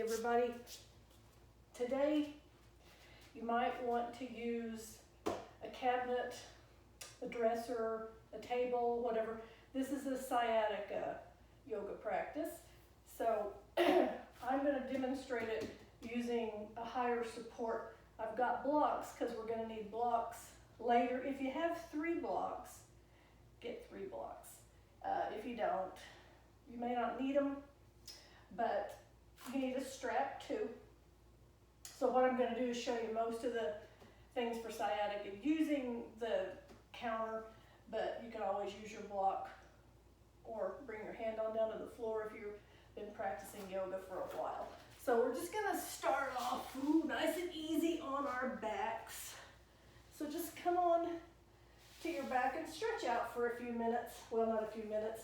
everybody. Today you might want to use a cabinet, a dresser, a table, whatever. This is a sciatica yoga practice. So I'm going to demonstrate it using a higher support. I've got blocks because we're going to need blocks later. If you have 3 blocks, get 3 blocks. If you don't, you may not need them, but you need a strap too. So what I'm going to do is show you most of the things for sciatica using the counter, but you can always use your block or bring your hand on down to the floor if you've been practicing yoga for a while. So we're just going to start off nice and easy on our backs. So just come on to your back and stretch out for a few minutes. Well, not a few minutes.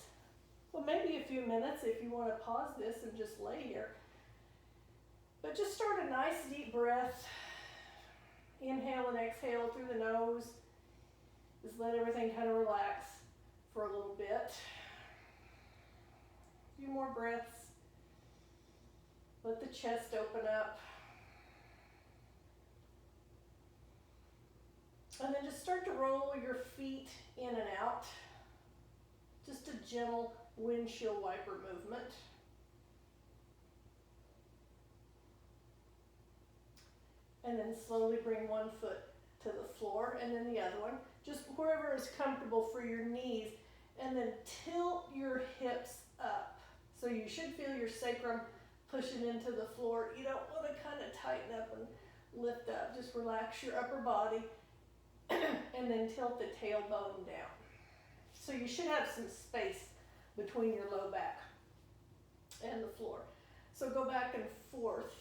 Well, maybe a few minutes if you want to pause this and just lay here. But just start a nice deep breath. Inhale and exhale through the nose. Just let everything kind of relax for a little bit. A few more breaths. Let the chest open up. And then just start to roll your feet in and out. Just a gentle windshield wiper movement. And then slowly bring one foot to the floor and then the other one. Just wherever is comfortable for your knees. And then tilt your hips up. So you should feel your sacrum pushing into the floor. You don't want to kind of tighten up and lift up. Just relax your upper body and then tilt the tailbone down. So you should have some space between your low back and the floor. So go back and forth.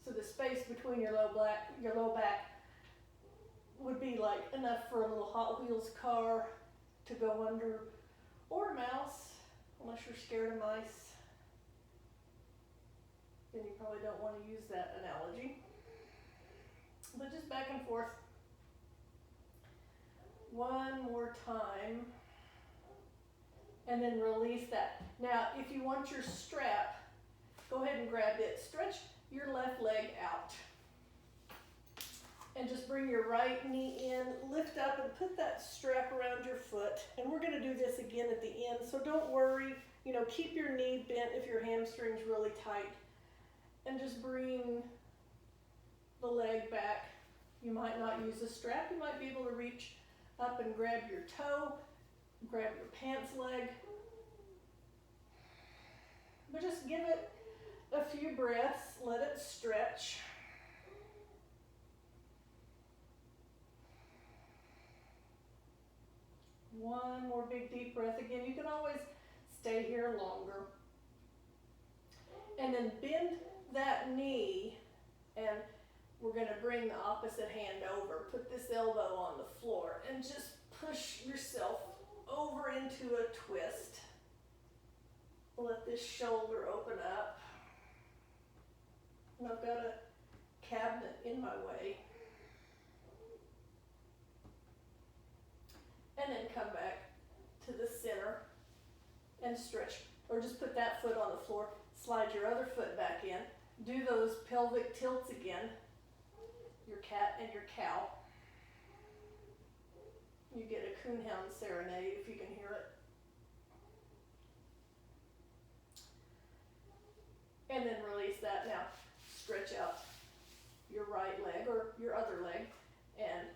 So the space between your low back would be like enough for a little Hot Wheels car to go under, or a mouse, unless you're scared of mice. Then you probably don't want to use that analogy. But just back and forth. One more time. And then release that. Now, if you want your strap, go ahead and grab it. Stretch your left leg out. And just bring your right knee in, lift up and put that strap around your foot. And we're going to do this again at the end, so don't worry. Keep your knee bent if your hamstring's really tight. And just bring the leg back. You might not use a strap. You might be able to reach up and grab your toe, grab your pants leg. But just give it a few breaths, let it stretch. One more big deep breath. Again, you can always stay here longer. And then bend that knee, and we're going to bring the opposite hand over. Put this elbow on the floor and just push yourself over into a twist. Let this shoulder open up. And I've got a cabinet in my way. And then come back to the center and stretch. Or just put that foot on the floor. Slide your other foot back in. Do those pelvic tilts again. Your cat and your cow. You get a coonhound serenade if you can hear it. And then release that. Now, stretch out your right leg or your other leg and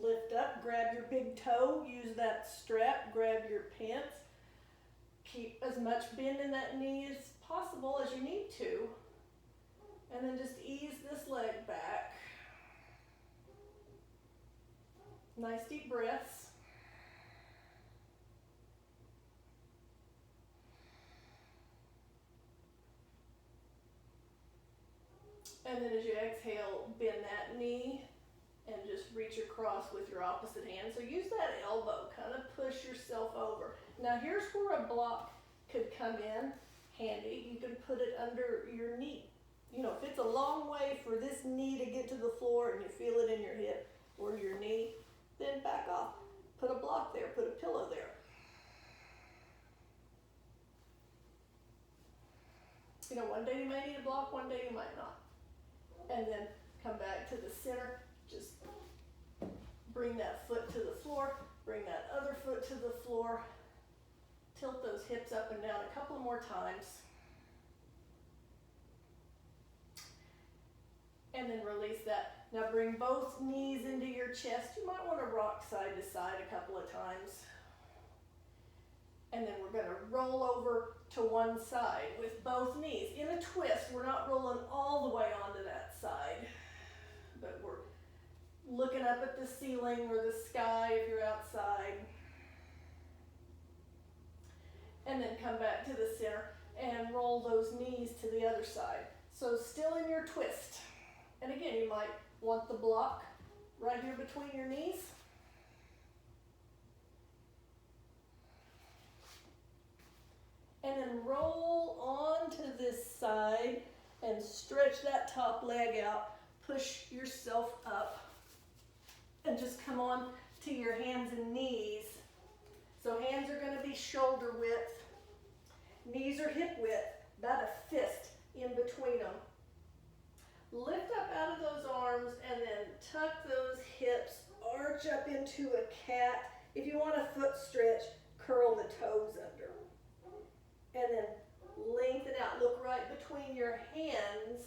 lift up. Grab your big toe. Use that strap. Grab your pants. Keep as much bend in that knee as possible as you need to. And then just ease this leg back. Nice deep breaths. And then as you exhale, bend that knee and just reach across with your opposite hand. So use that elbow, kind of push yourself over. Now here's where a block could come in handy. You can put it under your knee. If it's a long way for this knee to get to the floor and you feel it in your hip or your knee, then back off. Put a block there, put a pillow there. You know, one day you may need a block, one day you might not. And then come back to the center, just bring that foot to the floor, bring that other foot to the floor, tilt those hips up and down a couple more times. And then release that. Now bring both knees into your chest. You might want to rock side to side a couple of times. And then we're going to roll over to one side with both knees. In a twist, we're not rolling all the way onto that side, but we're looking up at the ceiling or the sky if you're outside. And then come back to the center and roll those knees to the other side. So still in your twist. And again, you might want the block right here between your knees. And then roll onto this side and stretch that top leg out. Push yourself up. And just come on to your hands and knees. So hands are going to be shoulder width. Knees are hip width, about a fist in between them. Lift up out of those arms and then tuck those hips, arch up into a cat. If you want a foot stretch, curl the toes under. And then lengthen out. Look right between your hands,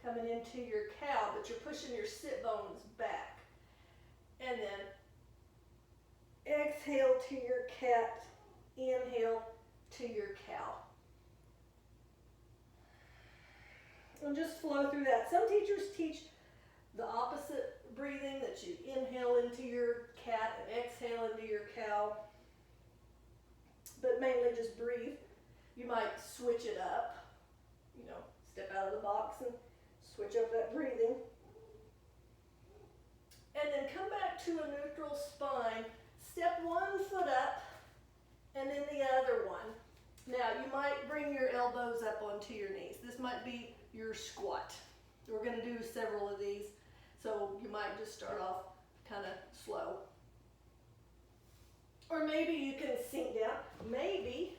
coming into your cow, but you're pushing your sit bones back. And then exhale to your cat, inhale to your cow. And just flow through that. Some teachers teach the opposite breathing, that you inhale into your cat and exhale into your cow. But mainly just breathe. You might switch it up, you know, step out of the box and switch up that breathing. And then come back to a neutral spine. Step one foot up and then the other one. Now you might bring your elbows up onto your knees. This might be your squat. We're going to do several of these, so you might just start off kind of slow. Or maybe you can sink down. Maybe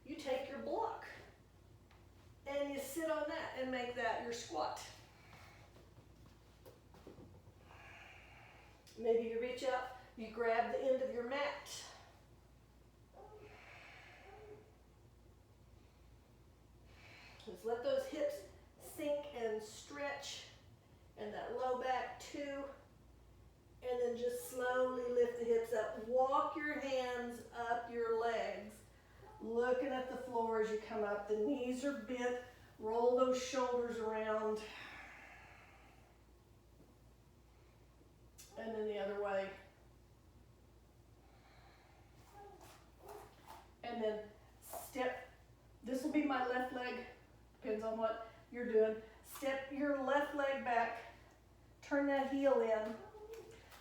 you take your block and you sit on that and make that your squat. Maybe you reach out, you grab the end of your mat. Just let those hips sink and stretch, and that low back too. And then just slowly lift the hips up. Walk your hands up your legs, looking at the floor as you come up. The knees are bent. Roll those shoulders around. And then the other way. And then step. This will be my left leg. Depends on what you're doing. Step your left leg back. Turn that heel in.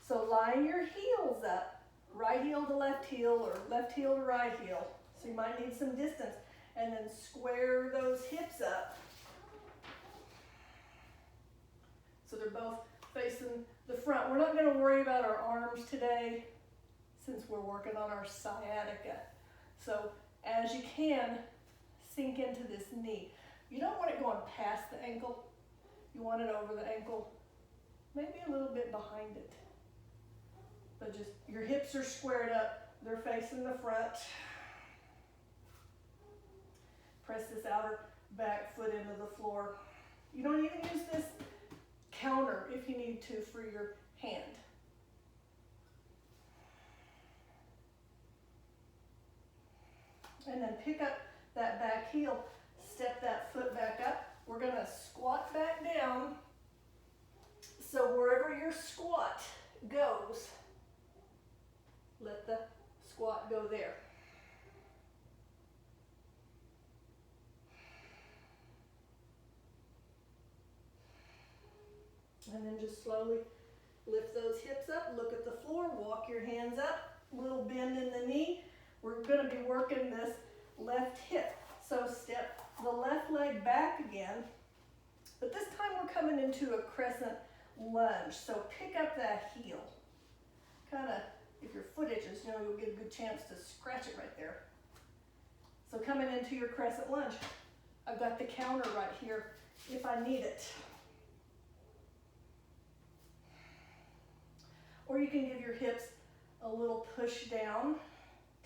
So line your heels up. Right heel to left heel or left heel to right heel. So you might need some distance. And then square those hips up. So they're both facing the front. We're not going to worry about our arms today since we're working on our sciatica. So as you can, sink into this knee. You don't want it going past the ankle. You want it over the ankle, maybe a little bit behind it. But just, your hips are squared up. They're facing the front. Press this outer back foot into the floor. You don't even use this counter if you need to for your hand. And then pick up that back heel, step that foot back up. We're going to squat back down. So wherever your squat goes, let the squat go there. And then just slowly lift those hips up, look at the floor, walk your hands up, little bend in the knee. We're going to be working this left hip. So step the left leg back again, but this time we're coming into a crescent lunge. So pick up that heel. Kind of, if your foot itches, you know, you'll get a good chance to scratch it right there. So coming into your crescent lunge. I've got the counter right here if I need it. Or you can give your hips a little push down.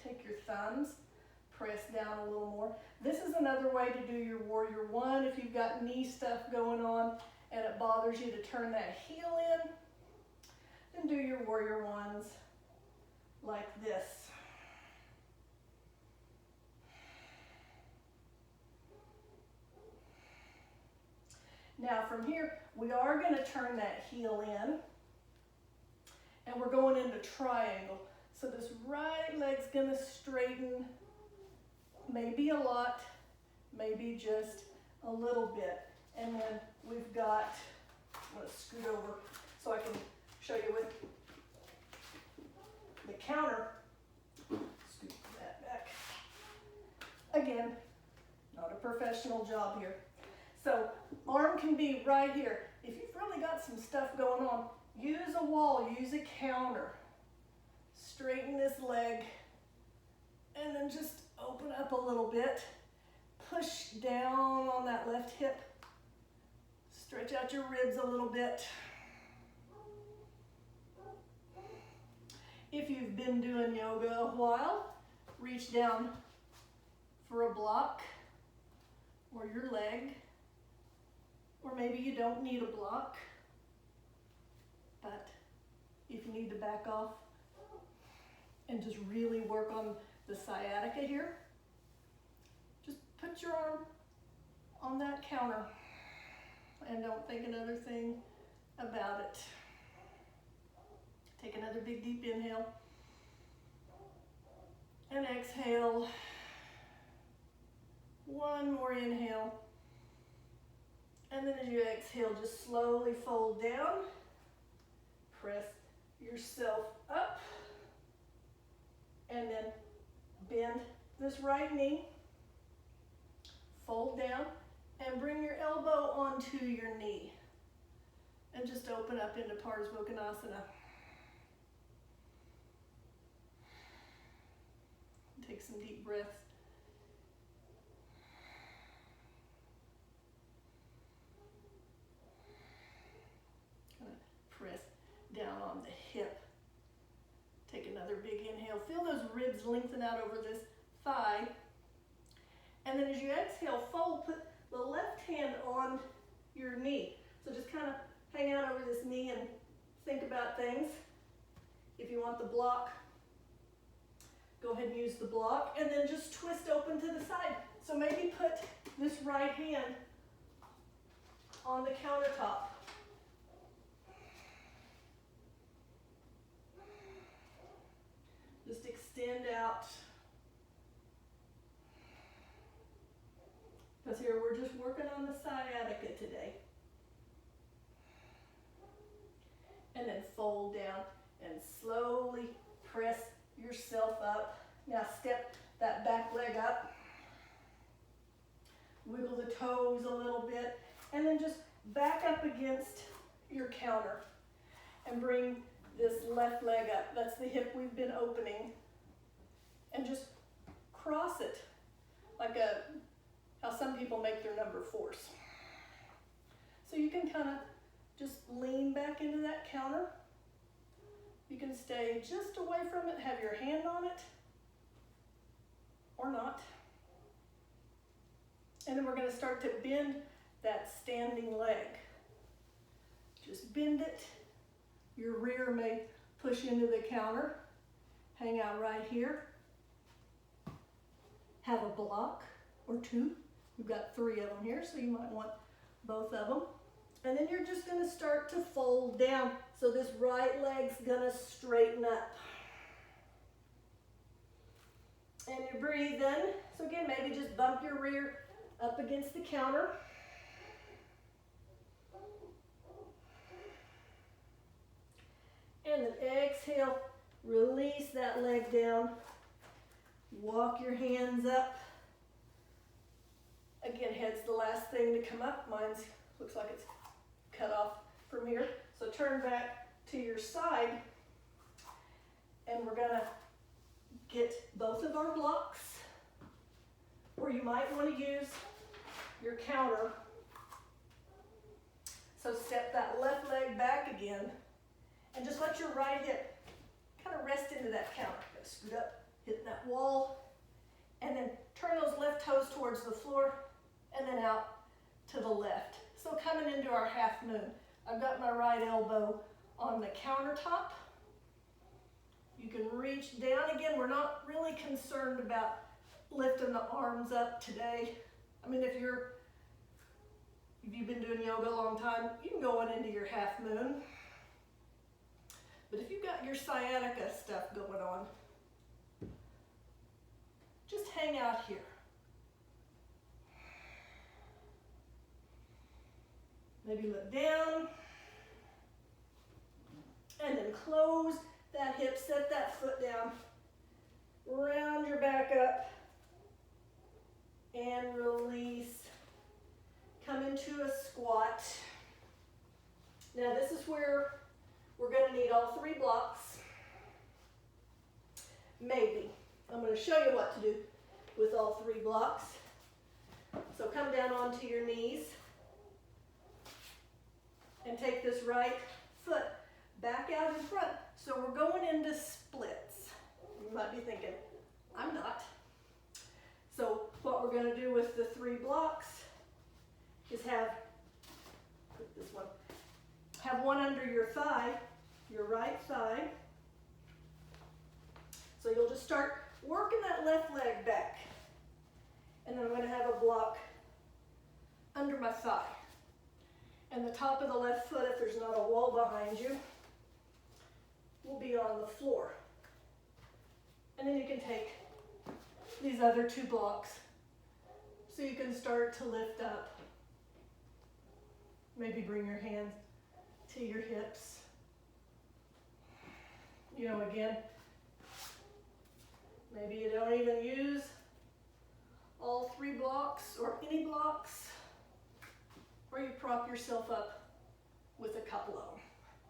Take your thumbs, press down a little more. This is another way to do your warrior one if you've got knee stuff going on and it bothers you to turn that heel in. Then do your warrior ones like this. Now from here, we are going to turn that heel in, and we're going into triangle. So this right leg's going to straighten, maybe a lot, maybe just a little bit. And then we've got, I'm going to scoot over so I can show you with the counter. Scoot that back. Again, not a professional job here. So arm can be right here. If you've really got some stuff going on, use a wall, use a counter. Straighten this leg and then just open up a little bit. Push down on that left hip. Stretch out your ribs a little bit. If you've been doing yoga a while, reach down for a block or your leg. Or maybe you don't need a block, but if you need to back off and just really work on the sciatica here, just put your arm on that counter and don't think another thing about it. Take another big deep inhale and exhale. One more inhale. And then as you exhale, just slowly fold down. Press yourself up. And then bend this right knee. Fold down and bring your elbow onto your knee. And just open up into Parsvottanasana. Take some deep breaths. Press down on the hip. Take another big inhale. Feel those ribs lengthen out over this thigh. And then as you exhale, fold, put the left hand on your knee. So just kind of hang out over this knee and think about things. If you want the block, go ahead and use the block. And then just twist open to the side. So maybe put this right hand on the countertop. Just extend out. Because here we're just working on the sciatica today. And then fold down and slowly press yourself up. Now step that back leg up. Wiggle the toes a little bit. And then just back up against your counter. And bring this left leg up. That's the hip we've been opening. And just cross it like how some people make their number 4s. So you can kind of just lean back into that counter. You can stay just away from it, have your hand on it, or not. And then we're going to start to bend that standing leg. Just bend it. Your rear may push into the counter. Hang out right here. Have a block or 2. We've got 3 of them here, so you might want both of them. And then you're just going to start to fold down. So this right leg's going to straighten up. And you breathe in. So again, maybe just bump your rear up against the counter. And then exhale, release that leg down. Walk your hands up. Again, head's the last thing to come up. Mine's looks like it's cut off from here. So turn back to your side. And we're gonna get both of our blocks. Or you might want to use your counter. So step that left leg back again and just let your right hip kind of rest into that counter. Scoot up, hit that wall, and then turn those left toes towards the floor and then out to the left. So coming into our half moon, I've got my right elbow on the countertop. You can reach down. Again, we're not really concerned about lifting the arms up today. I mean, if you've been doing yoga a long time, you can go on into your half moon. But if you've got your sciatica stuff going on, just hang out here. Maybe look down, and then close that hip, set that foot down, round your back up, and release. Come into a squat. Now this is where we're going to need all three blocks. Maybe. I'm going to show you what to do with all three blocks. So come down onto your knees and take this right foot back out in front. So we're going into splits. You might be thinking, I'm not. So what we're going to do with the three blocks is have one under your thigh, your right thigh. So you'll just start working that left leg back. And then I'm going to have a block under my thigh. And the top of the left foot, if there's not a wall behind you, will be on the floor. And then you can take these other two blocks so you can start to lift up. Maybe bring your hands to your hips. You know, again, maybe you don't even use all three blocks or any blocks, or you prop yourself up with a couple of them.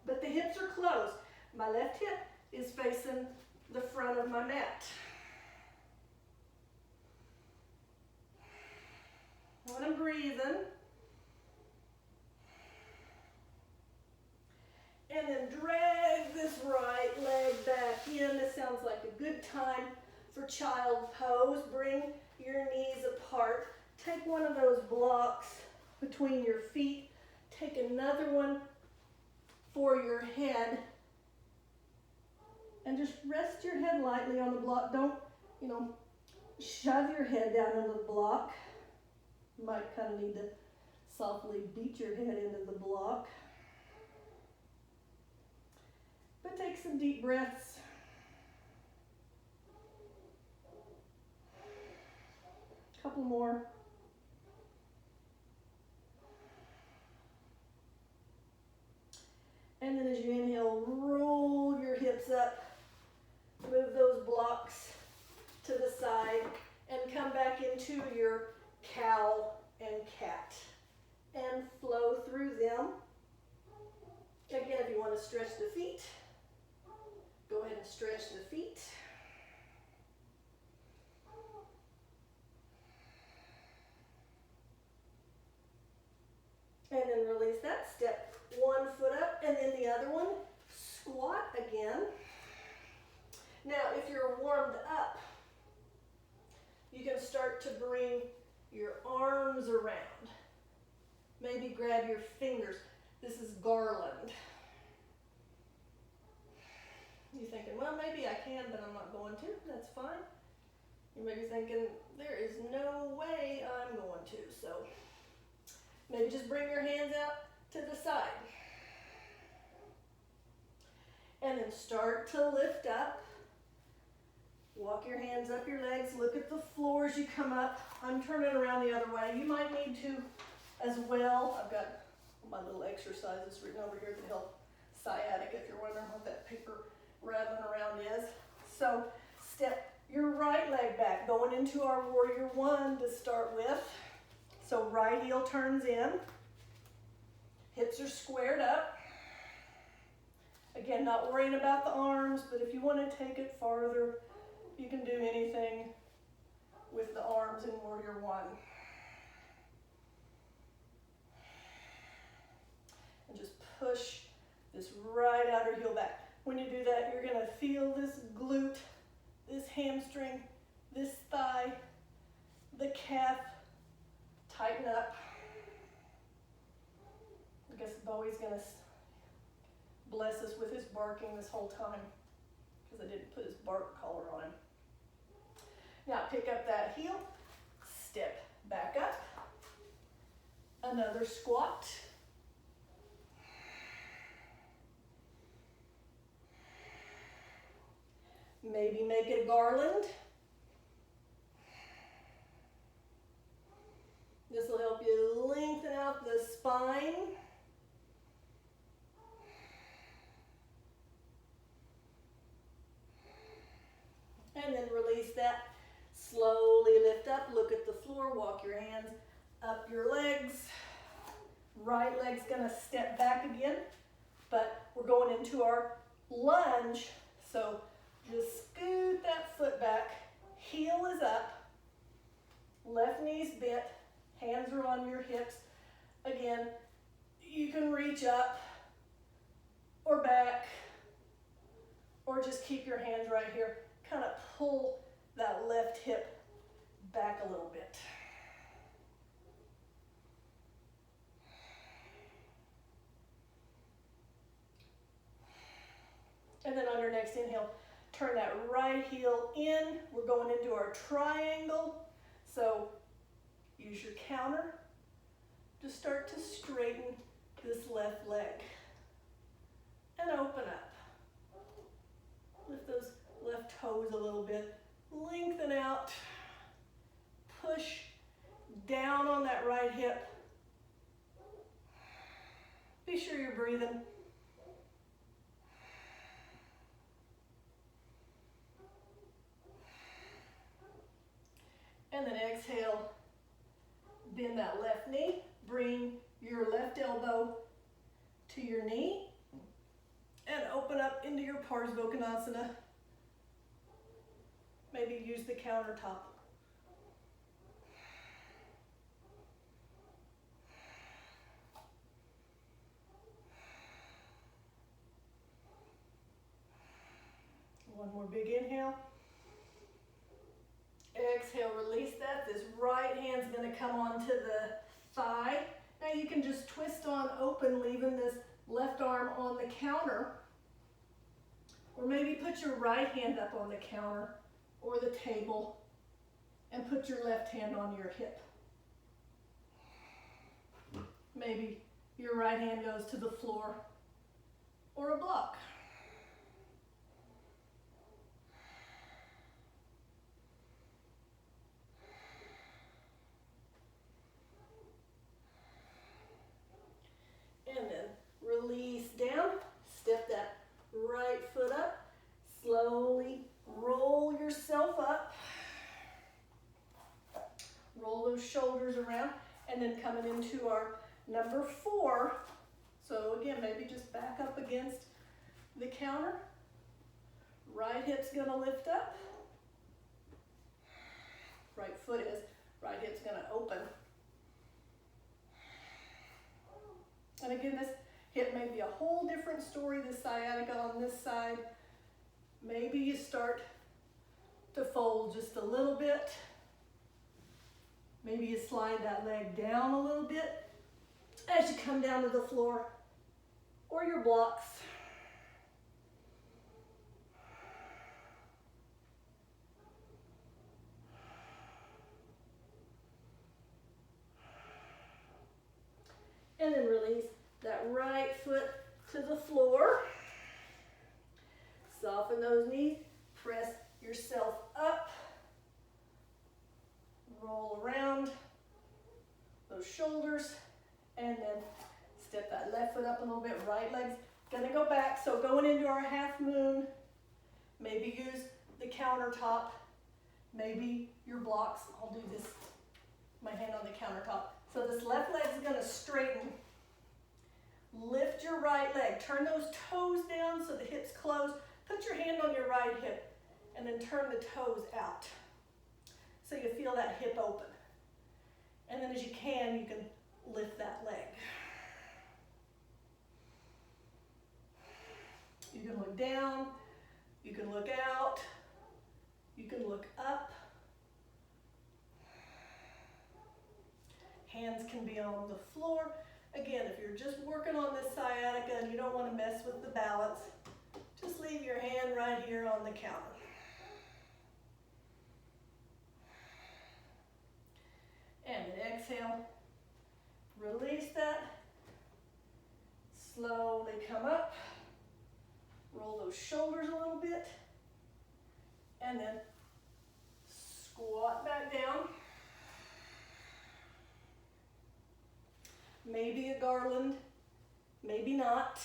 But the hips are closed. My left hip is facing the front of my mat. When I'm breathing, and then drag this right leg back in. This sounds like a good time for child pose. Bring your knees apart. Take one of those blocks between your feet. Take another one for your head. And just rest your head lightly on the block. Don't, shove your head down into the block. You might kind of need to softly beat your head into the block. But take some deep breaths. Couple more. And then as you inhale, roll your hips up. Move those blocks to the side and come back into your cow and cat. And flow through them. Again, if you want to stretch the feet, go ahead and stretch the feet. And then release that. Step one foot up and then the other one. Squat again. Now, if you're warmed up, you can start to bring your arms around. Maybe grab your fingers. This is garland. You're thinking, well, maybe I can, but I'm not going to. That's fine. You may be thinking, there is no way I'm going to. So maybe just bring your hands out to the side. And then start to lift up. Walk your hands up your legs. Look at the floor as you come up. I'm turning around the other way. You might need to as well. I've got my little exercises written over here that help sciatica if you're wondering what that paper rattling around is. So step your right leg back, going into our warrior one to start with. So right heel turns in. Hips are squared up. Again, not worrying about the arms, but if you want to take it farther, you can do anything with the arms in warrior one. feel this glute, this hamstring, this thigh, the calf tighten up. I guess Bowie's gonna bless us with his barking this whole time because I didn't put his bark collar on him. Now pick up that heel, step back up, another squat. Maybe make it a garland. This will help you lengthen out the spine. And then release that. Slowly lift up, look at the floor, walk your hands up your legs. Right leg's gonna step back again, but we're going into our lunge. So just scoot that foot back, heel is up, left knee's bent, hands are on your hips. Again, you can reach up or back, or just keep your hands right here. Kind of pull that left hip back a little bit. And then on your next inhale, turn that right heel in. We're going into our triangle. So use your counter to start to straighten this left leg. And open up. Lift those left toes a little bit. Lengthen out. Push down on that right hip. Be sure you're breathing. And then exhale, bend that left knee, bring your left elbow to your knee, and open up into your Parsvottanasana. Maybe use the countertop. One more big inhale. Exhale, release that. This right hand's gonna come onto the thigh. Now you can just twist on open, leaving this left arm on the counter. Or maybe put your right hand up on the counter or the table and put your left hand on your hip. Maybe your right hand goes to the floor or a block. And then release down, step that right foot up, slowly roll yourself up, roll those shoulders around, and then coming into our number 4. So again, maybe just back up against the counter, right hip's gonna lift up, right foot is, right hip's gonna open. And again, this hip may be a whole different story, the sciatica on this side. Maybe you start to fold just a little bit. Maybe you slide that leg down a little bit as you come down to the floor or your blocks. And then release that right foot to the floor. Soften those knees, press yourself up. Roll around those shoulders, and then step that left foot up a little bit. Right leg's gonna go back, so going into our half moon, maybe use the countertop, maybe your blocks. I'll do this, my hand on the countertop. So this left leg's gonna straighten. Lift your right leg, turn those toes down so the hips close. Put your hand on your right hip and then turn the toes out so you feel that hip open. And then as you can lift that leg. You can look down, You can look out, you can look up. Hands can be on the floor. Again, if you're just working on this sciatica and you don't want to mess with the balance, just leave your hand right here on the counter. And then exhale, release that. Slowly come up, roll those shoulders a little bit, and then squat back down. Maybe a garland, maybe not.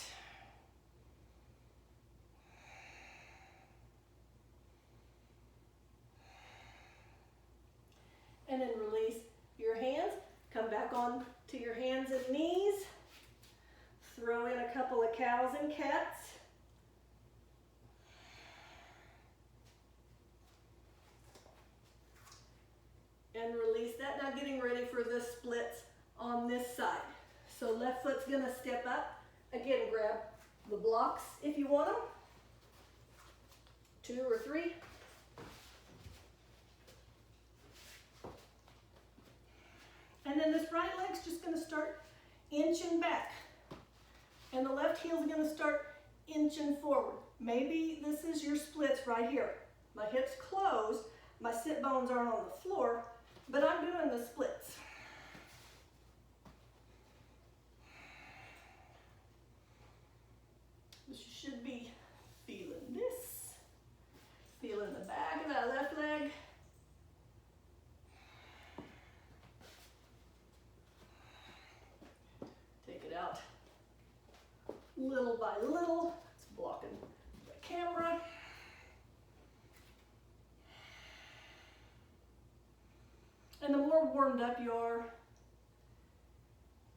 And then release your hands, come back on to your hands and knees. Throw in a couple of cows and cats. And release that. Now getting ready for the splits on this side. So left foot's gonna step up. Again, grab the blocks if you want them. 2 or 3. And then this right leg's just gonna start inching back. And the left heel's gonna start inching forward. Maybe this is your splits right here. My hips closed, my sit bones aren't on the floor, but I'm doing the splits. You should be feeling this, feeling the back of that left leg. Take it out little by little. It's blocking the camera. And the more warmed up you are,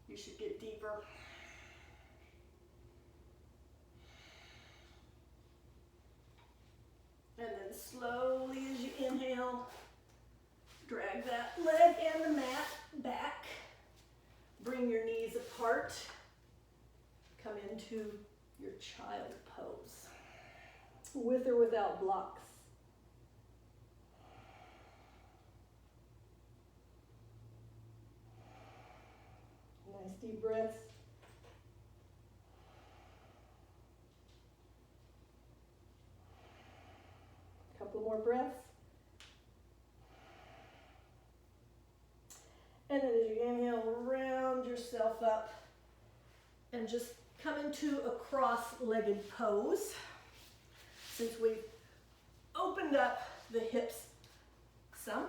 you should get deeper. And then slowly as you inhale, drag that leg and the mat back. Bring your knees apart. Come into your child pose, with or without blocks. Nice deep breaths. Couple more breaths. And then as you inhale, round yourself up and just come into a cross-legged pose. Since we've opened up the hips some,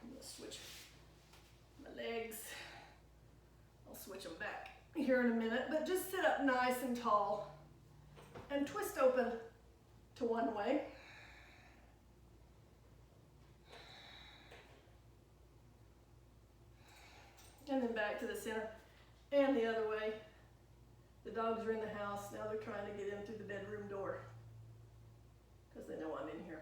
I'm going to switch my legs. I'll switch them back here in a minute, but just sit up nice and tall and twist open to one way. And then back to the center and the other way. The dogs are in the house. Now they're trying to get in through the bedroom door because they know I'm in here.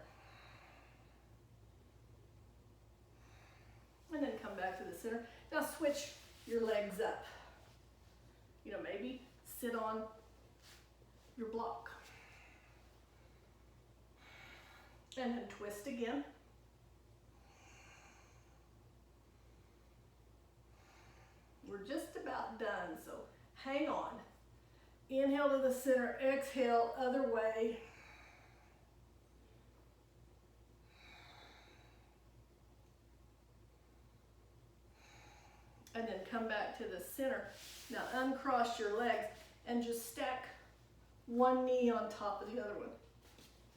And then come back to the center. Now switch your legs up. You know, maybe sit on your block. And then twist again. We're just about done, so hang on. Inhale to the center, exhale, other way. And then come back to the center. Now uncross your legs and just stack one knee on top of the other one.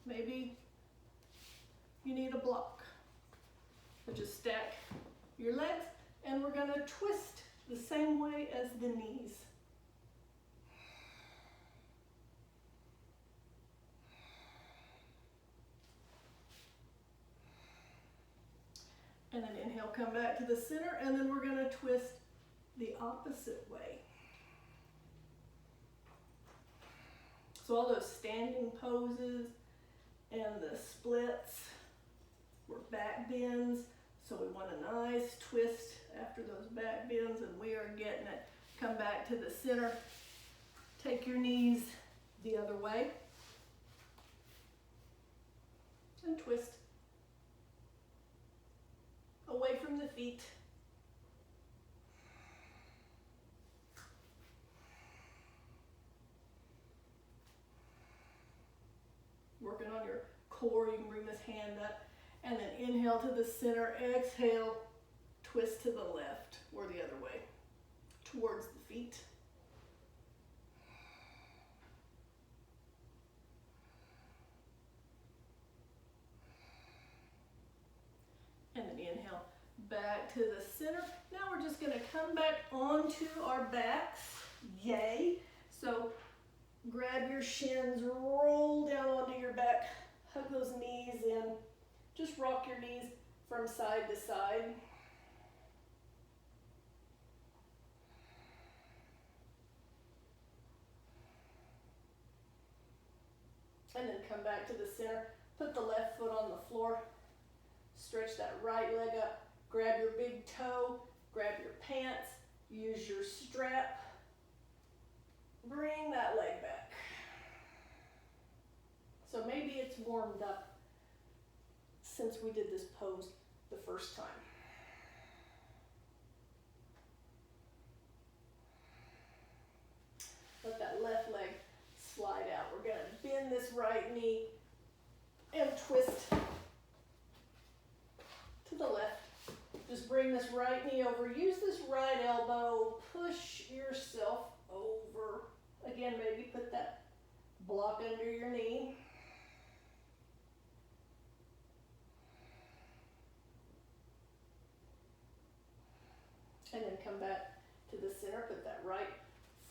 Maybe you need a block. So just stack your legs and we're gonna twist the same way as the knees. And then inhale, come back to the center, and then we're gonna twist the opposite way. So all those standing poses and the splits were back bends. So we want a nice twist after those back bends, and we are getting it. Come back to the center. Take your knees the other way. and twist away from the feet. Working on your core, you can bring this hand up and then inhale to the center, exhale, twist to the left or the other way, towards the feet. And then inhale back to the center. Now we're just going to come back onto our backs. Yay. So grab your shins, roll down onto your back, hug those knees in. Just rock your knees from side to side. And then come back to the center. Put the left foot on the floor. Stretch that right leg up. Grab your big toe. Grab your pants. Use your strap. Bring that leg back. So maybe it's warmed up since we did this pose the first time. Let that left leg slide out. We're going to bend this right knee and twist to the left. Just bring this right knee over. Use this right elbow. Push yourself over. Again, maybe put that block under your knee. And then come back to the center. Put that right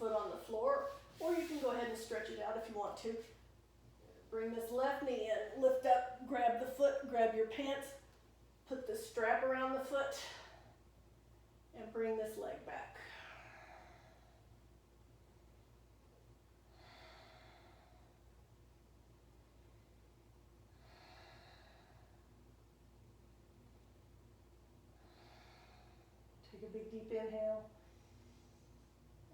foot on the floor. Or you can go ahead and stretch it out if you want to. Bring this left knee in. Lift up. Grab the foot. Grab your pants. Put the strap around the foot. And bring this leg back. Take a big deep inhale.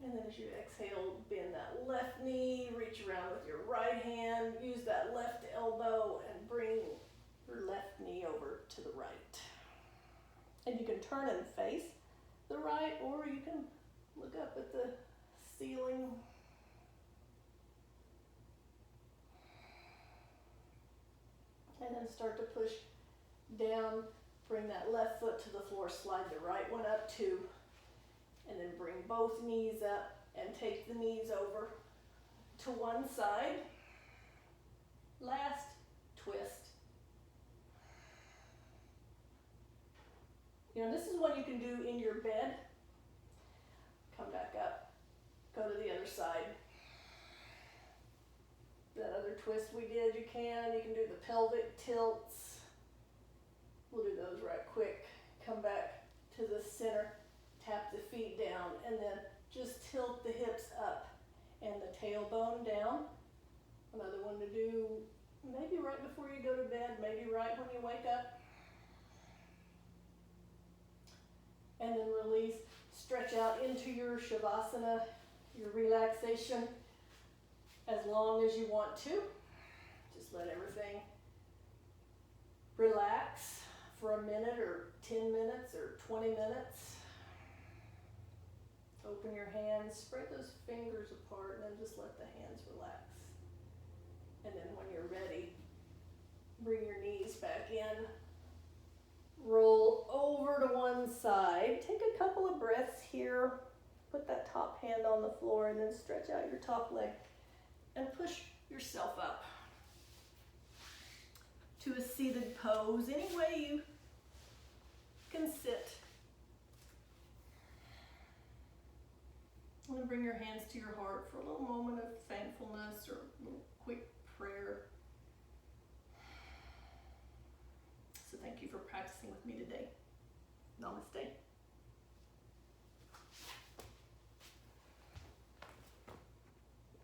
And then as you exhale, bend that left knee, reach around with your right hand, use that left elbow and bring your left knee over to the right. And you can turn and face the right, or you can look up at the ceiling. And then start to push down. Bring that left foot to the floor, slide the right one up too. And then bring both knees up and take the knees over to one side. Last twist. You know, this is what you can do in your bed. Come back up, go to the other side. That other twist we did, you can do the pelvic tilts. We'll do those right quick. Come back to the center, tap the feet down, and then just tilt the hips up and the tailbone down. Another one to do maybe right before you go to bed, maybe right when you wake up. And then release, stretch out into your Shavasana, your relaxation, as long as you want to. Just let everything relax for a minute or 10 minutes or 20 minutes. Open your hands, spread those fingers apart, and then just let the hands relax. And then when you're ready, bring your knees back in. Roll over to one side. Take a couple of breaths here. Put that top hand on the floor and then stretch out your top leg and push yourself up to a seated pose. Any way you can sit. And then bring your hands to your heart for a little moment of thankfulness or a little quick prayer. So thank you for practicing with me today. Namaste.